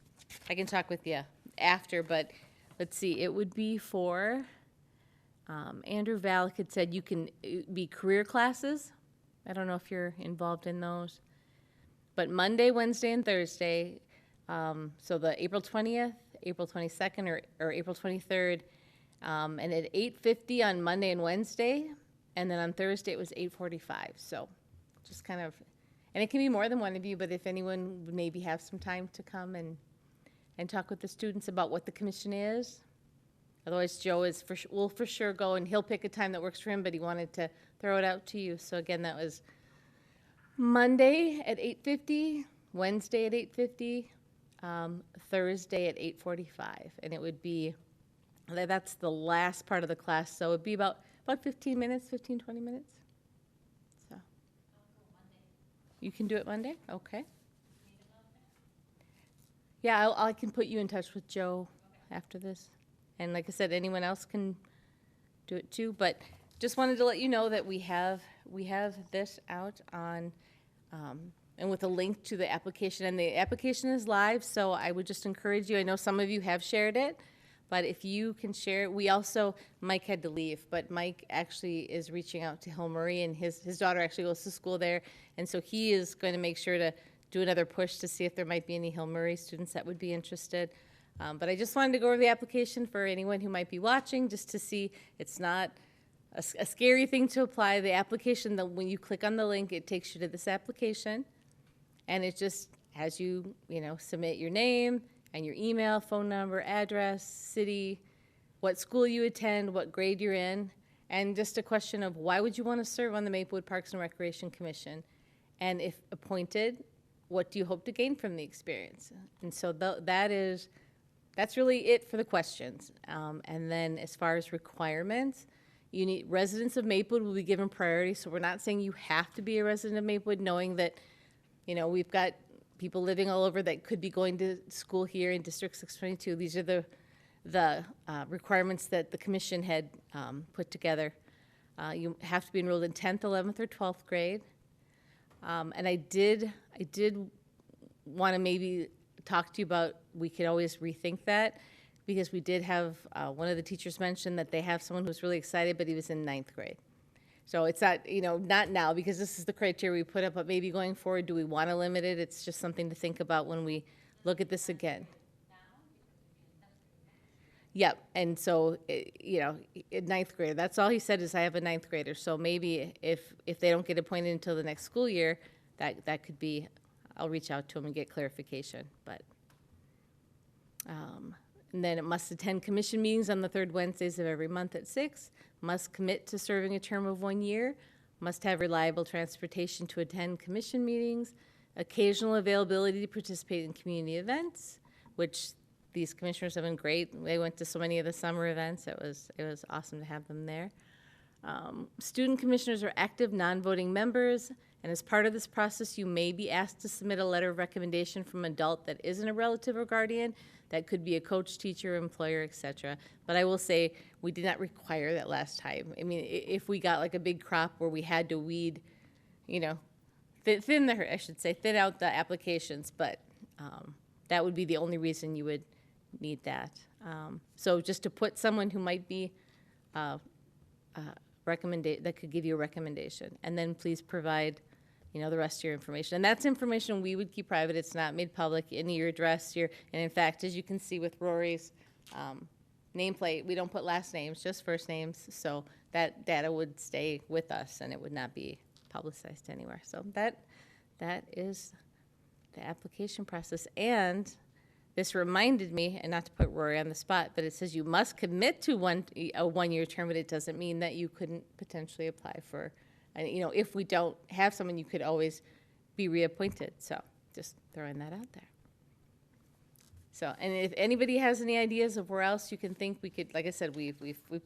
talk with you after, but let's see, it would be for, Andrew Valak had said you can be career classes. I don't know if you're involved in those. But Monday, Wednesday, and Thursday, so the April 20th, April 22nd, or April 23rd, and at 8:50 on Monday and Wednesday, and then on Thursday it was 8:45. So just kind of, and it can be more than one of you, but if anyone would maybe have some time to come and talk with the students about what the commission is. Otherwise, Joe will for sure go, and he'll pick a time that works for him, but he wanted to throw it out to you. So again, that was Monday at 8:50, Wednesday at 8:50, Thursday at 8:45. And it would be, that's the last part of the class, so it would be about 15 minutes, 15, 20 minutes. So you can do it Monday? Okay. Yeah, I can put you in touch with Joe after this. And like I said, anyone else can do it too. But just wanted to let you know that we have this out on, and with a link to the application. And the application is live, so I would just encourage you. I know some of you have shared it, but if you can share it. We also, Mike had to leave, but Mike actually is reaching out to Hill Murray, and his daughter actually goes to school there. And so he is going to make sure to do another push to see if there might be any Hill Murray students that would be interested. But I just wanted to go over the application for anyone who might be watching, just to see it's not a scary thing to apply. The application, when you click on the link, it takes you to this application, and it just has you, submit your name and your email, phone number, address, city, what school you attend, what grade you're in, and just a question of why would you want to serve on the Maplewood Parks and Recreation Commission, and if appointed, what do you hope to gain from the experience? And so that's really it for the questions. And then as far as requirements, residents of Maplewood will be given priority. So we're not saying you have to be a resident of Maplewood, knowing that, we've got people living all over that could be going to school here in District 622. These are the requirements that the commission had put together. You have to be enrolled in 10th, 11th, or 12th grade. And I did want to maybe talk to you about, we could always rethink that, because we did have one of the teachers mention that they have someone who's really excited, but he was in 9th grade. So it's not, not now, because this is the criteria we put up, but maybe going forward, do we want to limit it? It's just something to think about when we look at this again. Yep, and so, in ninth grade, that's all he said is I have a ninth grader. So maybe if they don't get appointed until the next school year, that could be, I'll reach out to him and get clarification, but. And then it must attend commission meetings on the third Wednesdays of every month at 6, must commit to serving a term of 1 year, must have reliable transportation to attend commission meetings, occasional availability to participate in community events, which these commissioners have been great. They went to so many of the summer events. It was awesome to have them there. Student commissioners are active, non-voting members, and as part of this process, you may be asked to submit a letter of recommendation from an adult that isn't a relative or guardian. That could be a coach, teacher, employer, etc. But I will say, we did not require that last time. I mean, if we got like a big crop where we had to weed, thin out the applications, but that would be the only reason you would need that. So just to put someone who might be that could give you a recommendation, and then please provide, the rest of your information. And that's information we would keep private. It's not made public. Any your address, and in fact, as you can see with Rory's nameplate, we don't put last names, just first names. So that data would stay with us, and it would not be publicized anywhere. So that is the application process. And this reminded me, and not to put Rory on the spot, but it says you must commit to a 1 year term, but it doesn't mean that you couldn't potentially apply for. And, if we don't have someone, you could always be reappointed. So just throwing that out there. So, and if anybody has any ideas of where else you can think we could, like I said, we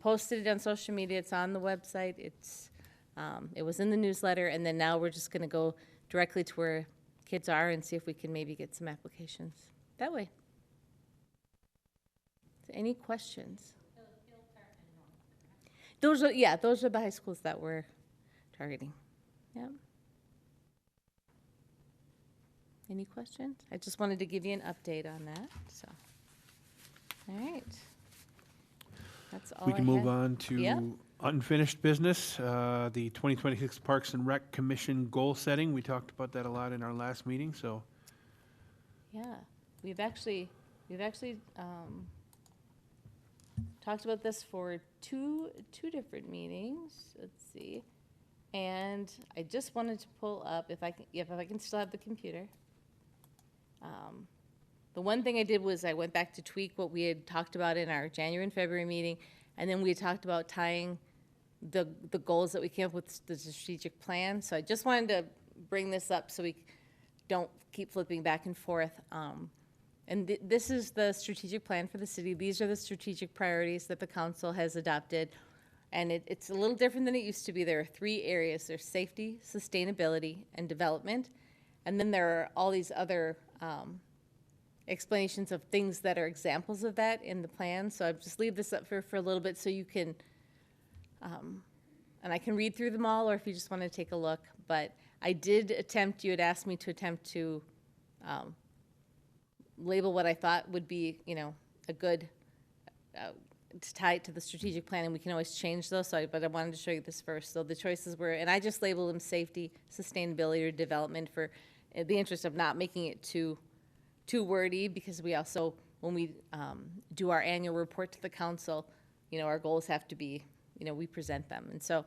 posted it on social media. It's on the website. It was in the newsletter. And then now we're just going to go directly to where kids are and see if we can maybe get some applications that way. So any questions? Those are the high schools that we're targeting. Yep. Any questions? I just wanted to give you an update on that. So, all right. That's all We can move had. on to Yep. unfinished business, the 2026 Parks and Rec Commission goal setting. We talked about that a lot in our last meeting, so. Yeah, we've actually talked about this for two different meetings. Let's see. And I just wanted to pull up, if I can still have the computer. The one thing I did was I went back to tweak what we had talked about in our January and February meeting, and then we had talked about tying the goals that we came up with the strategic plan. So I just wanted to bring this up so we don't keep flipping back and forth. And this is the strategic plan for the city. These are the strategic priorities that the council has adopted. And it's a little different than it used to be. There are 3 areas. There's safety, sustainability, and development. And then there are all these other explanations of things that are examples of that in the plan. So I'll just leave this up for a little bit so you can, and I can read through them all, or if you just want to take a look. But I did attempt, you had asked me to attempt to label what I thought would be, a good to tie it to the strategic plan, and we can always change those. But I wanted to show you this first. So the choices were, and I just labeled them safety, sustainability, or development for the interest of not making it too wordy, because we also, when we do our annual report to the council, our goals have to be, we present them. And so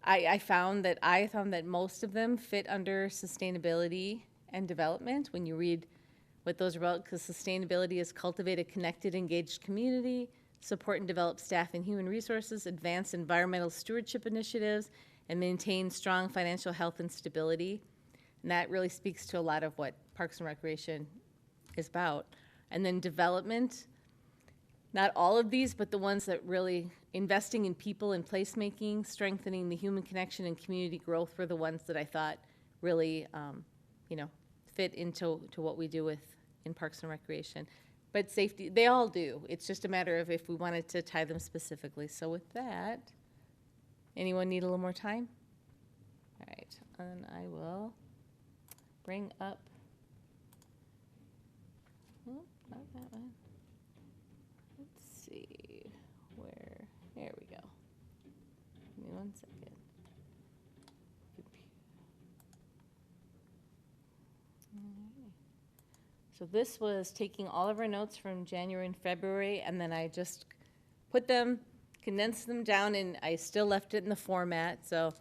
I found that most of them fit under sustainability and development when you read what those are about, because sustainability is cultivate a connected, engaged community, support and develop staff and human resources, advance environmental stewardship initiatives, and maintain strong financial health and stability. And that really speaks to a lot of what Parks and Recreation is about. And then development, not all of these, but the ones that really investing in people and placemaking, strengthening the human connection and community growth were the ones that I thought really, fit into what we do in Parks and Recreation. But safety, they all do. It's just a matter of if we wanted to tie them specifically. So with that, anyone need a little more time? All right, and I will bring up, not that one. Let's see, there we go. Give me 1 second. So this was taking all of our notes from January and February, and then I just put them, condensed them down, and I still left it in the format. So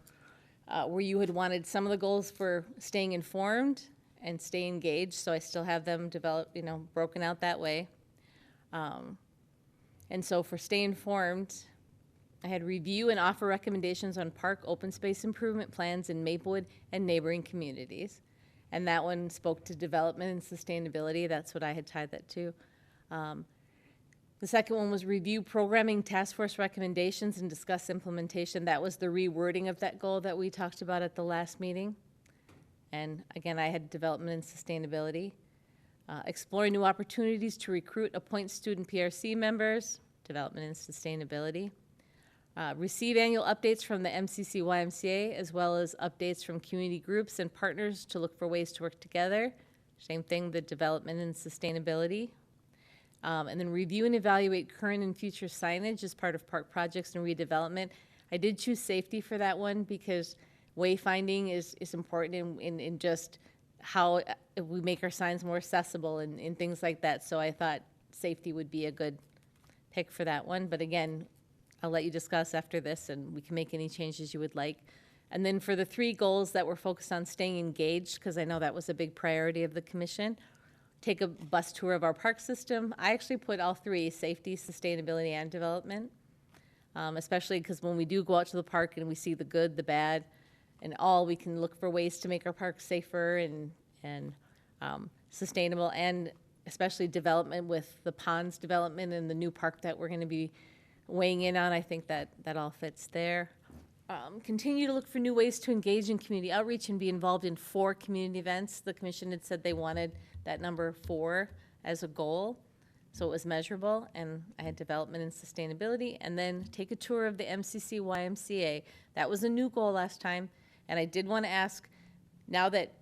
where you had wanted some of the goals for staying informed and stay engaged, so I still have them developed, broken out that way. And so for stay informed, I had review and offer recommendations on park open space improvement plans in Maplewood and neighboring communities. And that one spoke to development and sustainability. That's what I had tied that to. The second one was review programming task force recommendations and discuss implementation. That was the rewording of that goal that we talked about at the last meeting. And again, I had development and sustainability. Exploring new opportunities to recruit, appoint student PRC members, development and sustainability. Receive annual updates from the MCC YMCA, as well as updates from community groups and partners to look for ways to work together. Same thing, the development and sustainability. And then review and evaluate current and future signage as part of park projects and redevelopment. I did choose safety for that one because wayfinding is important in just how we make our signs more accessible and things like that. So I thought safety would be a good pick for that one. But again, I'll let you discuss after this, and we can make any changes you would like. And then for the 3 goals that were focused on staying engaged, because I know that was a big priority of the commission, take a bus tour of our park system. I actually put all 3, safety, sustainability, and development, especially because when we do go out to the park and we see the good, the bad, and all, we can look for ways to make our parks safer and sustainable, and especially development with the ponds development and the new park that we're going to be weighing in on. I think that all fits there. Continue to look for new ways to engage in community outreach and be involved in 4 community events. The commission had said they wanted that number 4 as a goal, so it was measurable, and I had development and sustainability. And then take a tour of the MCC YMCA. That was a new goal last time, and I did want to ask, now that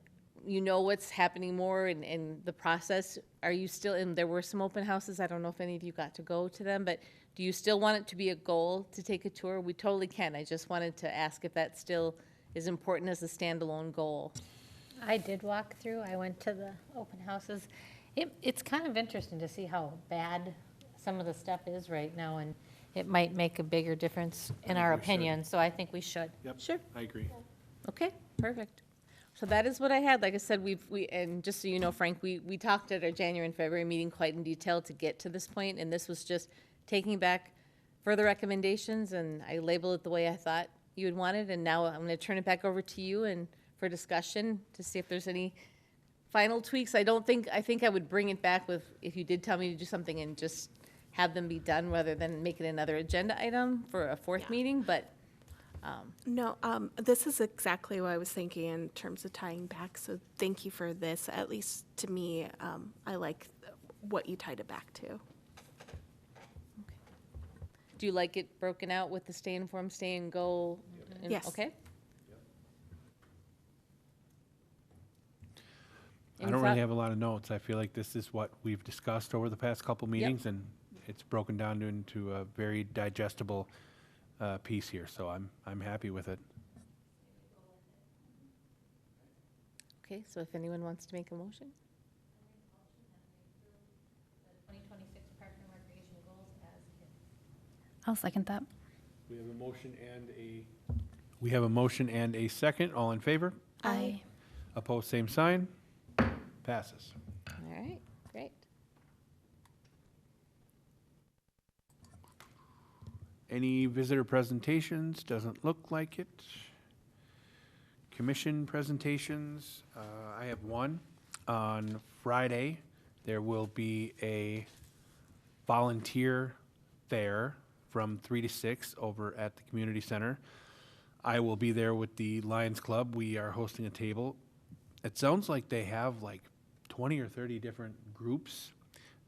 you know what's happening more in the process, are you still, and there were some open houses, I don't know if any of you got to go to them, but do you still want it to be a goal to take a tour? We totally can. I just wanted to ask if that still is important as a standalone goal. I did walk through, I went to the open houses. It's kind of interesting to see how bad some of the stuff is right now, and it might make a bigger difference in our we should. opinion, so I think we should. Yep. Sure. I agree. Okay, perfect. So that is what I had. Like I said, and just so you know, Frank, we talked at our January and February meeting quite in detail to get to this point, and this was just taking back further recommendations, and I labeled it the way I thought you would want it, and now I'm going to turn it back over to you and for discussion to see if there's any final tweaks. I think I would bring it back with, if you did tell me to do something, and just have them be done rather than make it another agenda item for a 4th meeting, but No, this is exactly what I was thinking in terms of tying back, so thank you for this. At least to me, I like what you tied it back to. do you like it broken out with the stay informed, stay and go? Yes. Okay. I don't really have a lot of notes. I feel like this is what we've discussed over the past couple meetings, and it's broken down into a very digestible piece here, so I'm happy with it. Okay, so if anyone wants to make a motion? 2026 Park and Recreation goals as I'll second that. We have a motion and a second. All in favor? Aye. Opposed, same sign. Passes. All right, great. Any visitor presentations? Doesn't look like it. Commission presentations, I have one. On Friday, there will be a volunteer fair from 3 to 6 over at the community center. I will be there with the Lions Club. We are hosting a table. It sounds like they have like 20 or 30 different groups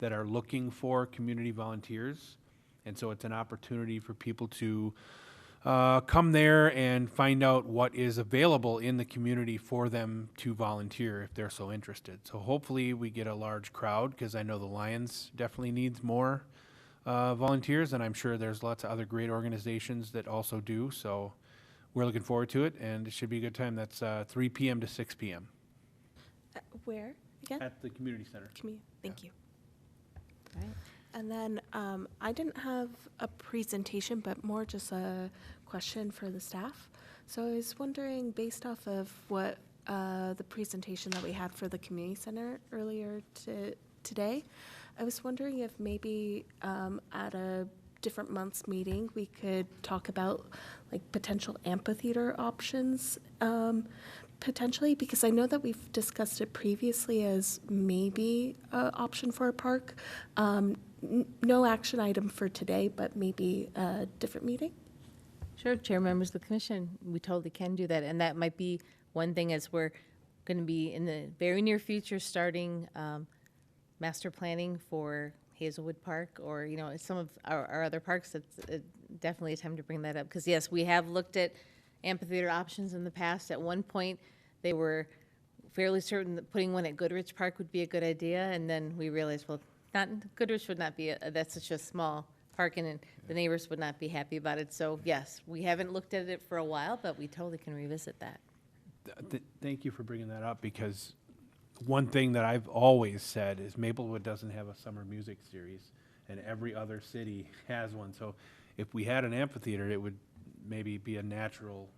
that are looking for community volunteers. And so it's an opportunity for people to come there and find out what is available in the community for them to volunteer if they're so interested. So hopefully we get a large crowd, because I know the Lions definitely needs more volunteers, and I'm sure there's lots of other great organizations that also do. So we're looking forward to it, and it should be a good time. That's 3 p.m. to 6 p.m. Where again? At the community center. Thank you. Right. And then I didn't have a presentation, but more just a question for the staff. So I was wondering, based off of what the presentation that we had for the community center earlier today, I was wondering if maybe at a different month's meeting we could talk about like potential amphitheater options potentially, because I know that we've discussed it previously as maybe an option for a park. No action item for today, but maybe a different meeting. Sure, Chair, members of the commission, we totally can do that. And that might be one thing, as we're going to be in the very near future starting master planning for Hazelwood Park, or, you know, some of our other parks. It's definitely a time to bring that up. Because yes, we have looked at amphitheater options in the past. At one point, they were fairly certain that putting one at Goodrich Park would be a good idea. And then we realized, well, Goodrich would not be, that's such a small park, and the neighbors would not be happy about it. So yes, we haven't looked at it for a while, but we totally can revisit that. Thank you for bringing that up, because one thing that I've always said is Maplewood doesn't have a summer music series, and every other city has one. So if we had an amphitheater, it would maybe be a natural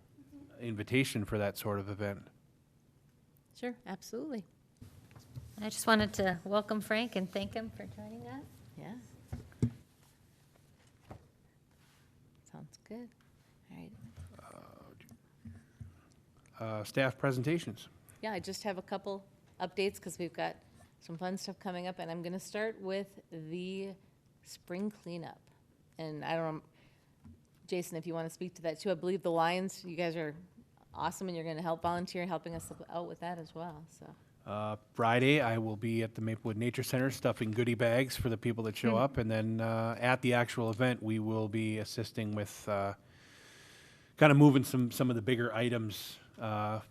invitation for that sort of event. Sure, absolutely. I just wanted to welcome Frank and thank him for joining us. Yeah. Sounds good. All right. Staff presentations. Yeah, I just have a couple updates because we've got some fun stuff coming up, and I'm going to start with the spring cleanup. And I don't know, Jason, if you want to speak to that too. I believe the Lions, you guys are awesome, and you're going to help volunteer helping us out with that as well. So. Friday, I will be at the Maplewood Nature Center stuffing goodie bags for the people that show up. And then at the actual event, we will be assisting with kind of moving some of the bigger items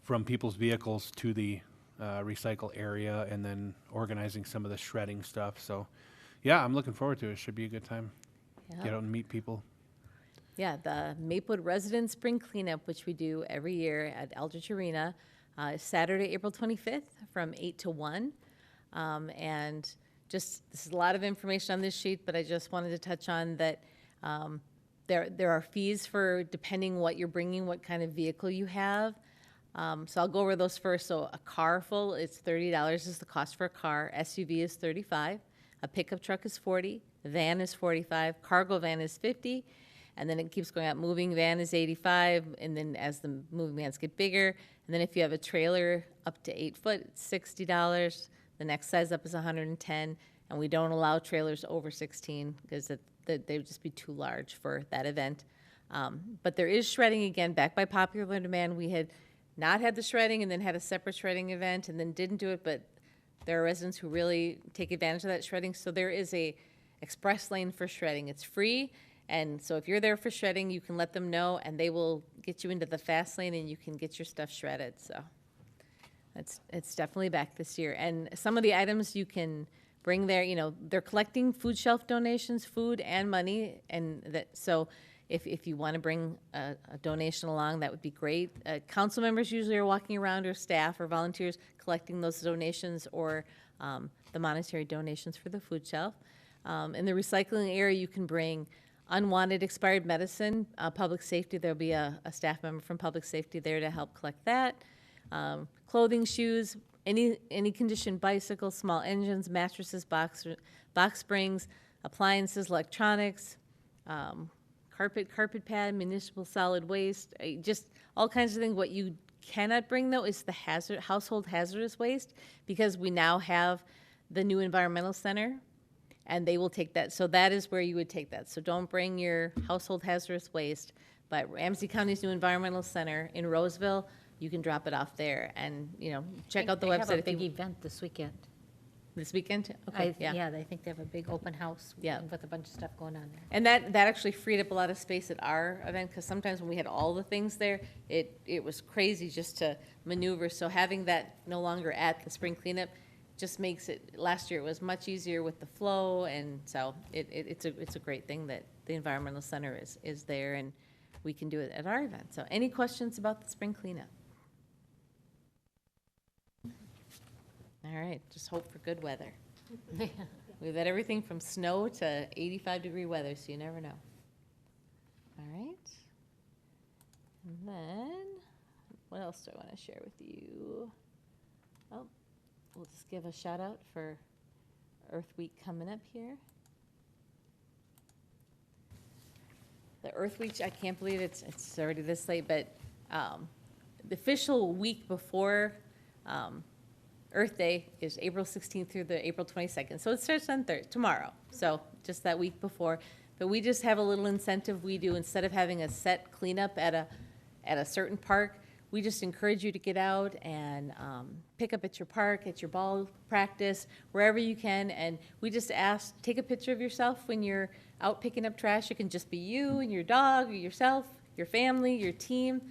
from people's vehicles to the recycle area, and then organizing some of the shredding stuff. So, yeah, I'm looking forward to it. It should be a good time. Yeah. Get out and meet people. Yeah, the Maplewood Resident Spring Cleanup, which we do every year at Eldridge Arena, is Saturday, April 25th from 8 to 1. And just, this is a lot of information on this sheet, but I just wanted to touch on that there are fees for depending what you're bringing, what kind of vehicle you have. So I'll go over those first. So a car full is $30 is the cost for a car. SUV is $35. A pickup truck is $40. Van is $45. Cargo van is $50. And then it keeps going up. Moving van is $85. And then as the moving vans get bigger, and then if you have a trailer up to 8 foot, it's $60. The next size up is $110. And we don't allow trailers over 16 because they would just be too large for that event. But there is shredding again, back by popular demand. We had not had the shredding and then had a separate shredding event and then didn't do it, but there are residents who really take advantage of that shredding. So there is a express lane for shredding. It's free, and so if you're there for shredding, you can let them know, and they will get you into the fast lane, and you can get your stuff shredded. So it's definitely back this year. And some of the items you can bring there, you know, they're collecting food shelf donations, food and money, and that so. If you want to bring a donation along, that would be great. Council members usually are walking around, or staff or volunteers collecting those donations, or the monetary donations for the food shelf. In the recycling area, you can bring unwanted expired medicine. Public safety, there'll be a staff member from public safety there to help collect that. Clothing, shoes, any condition bicycles, small engines, mattresses, box springs, appliances, electronics, carpet pad, municipal solid waste, just all kinds of things. What you cannot bring, though, is the household hazardous waste, because we now have the new environmental center, and they will take that. So that is where you would take that. So don't bring your household hazardous waste, but Ramsey County's new environmental center in Roseville, you can drop it off there, and, you know, check out the website. They have a big event this weekend. This weekend? Okay, yeah. Yeah, I think they have a big open house Yeah. with a bunch of stuff going on there. And that actually freed up a lot of space at our event, because sometimes when we had all the things there, it was crazy just to maneuver. So having that no longer at the spring cleanup just makes it, last year it was much easier with the flow, and so it's a great thing that the environmental center is there, and we can do it at our event. So any questions about the spring cleanup? All right, just hope for good weather. We've had everything from snow to 85-degree weather, so you never know. All right. And then, what else do I want to share with you? Oh, we'll just give a shout out for Earth Week coming up here. The Earth Week, I can't believe it's already this late, but the official week before Earth Day is April 16th through the April 22nd. So it starts on tomorrow, so just that week before. But we just have a little incentive we do. Instead of having a set cleanup at a certain park, we just encourage you to get out and pick up at your park, at your ball practice, wherever you can. And we just ask, take a picture of yourself when you're out picking up trash. It can just be you and your dog or yourself, your family, your team.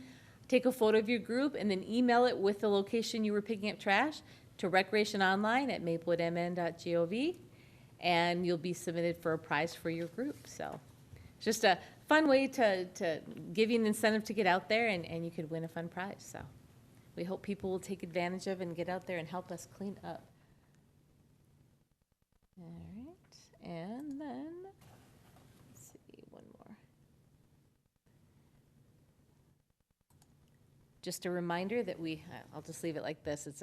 Take a photo of your group and then email it with the location you were picking up trash to recreationonline@maplewoodmn.gov, and you'll be submitted for a prize for your group. So just a fun way to give you an incentive to get out there, and you could win a fun prize. So we hope people will take advantage of and get out there and help us clean up. All right, and then, let's see, one more. Just a reminder that I'll just leave it like this. It's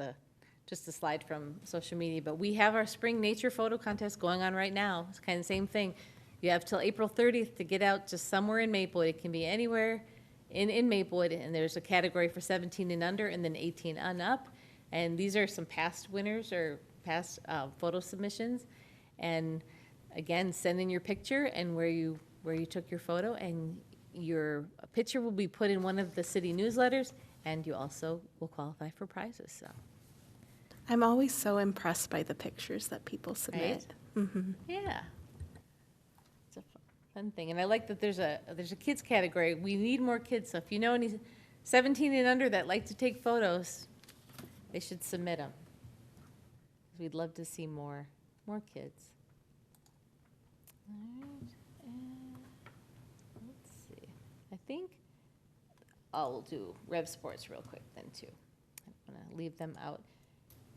just a slide from social media, but we have our spring nature photo contest going on right now. It's kind of the same thing. You have till April 30th to get out just somewhere in Maplewood. It can be anywhere in Maplewood, and there's a category for 17 and under and then 18 and up. And these are some past winners or past photo submissions. And again, send in your picture and where you took your photo, and your picture will be put in one of the city newsletters, and you also will qualify for prizes. So. I'm always so impressed by the pictures that people submit. Mm-hmm. Yeah. It's a fun thing. And I like that there's a kids category. We need more kids, so if you know any 17 and under that like to take photos, they should submit them. We'd love to see more kids. All right. And let's see. I think I'll do Rev Sports real quick then too. I'm gonna leave them out.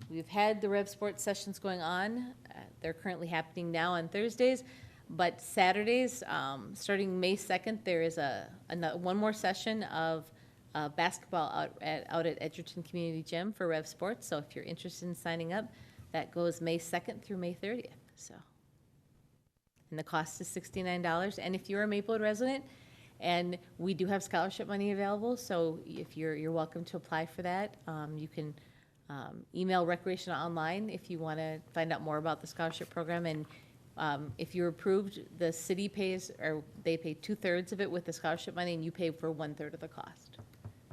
We've had the Rev Sports sessions going on. They're currently happening now on Thursdays, but Saturdays, starting May 2nd, there is one more session of basketball out at Edgerton Community Gym for Rev Sports. So if you're interested in signing up, that goes May 2nd through May 30th. So, and the cost is $69. And if you're a Maplewood resident, and we do have scholarship money available, so if you're welcome to apply for that. You can email Recreation Online if you want to find out more about the scholarship program. And if you're approved, the city pays, or they pay 2/3 of it with the scholarship money, and you pay for 1/3 of the cost.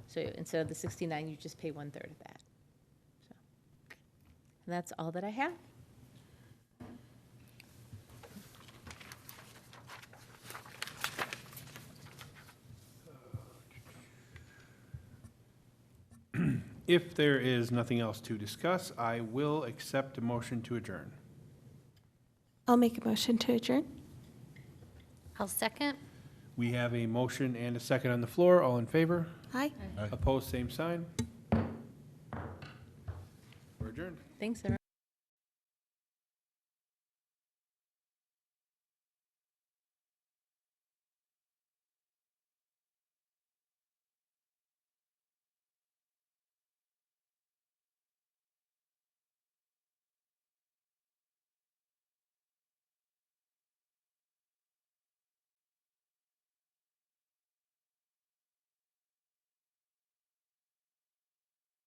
So instead of the $69, you just pay 1/3 of that. So, and that's all that I have. If there is nothing else to discuss, I will accept a motion to adjourn. I'll make a motion to adjourn. I'll second. We have a motion and a second on the floor. All in favor? Aye. Opposed, same sign. We're adjourned. Thanks, everyone.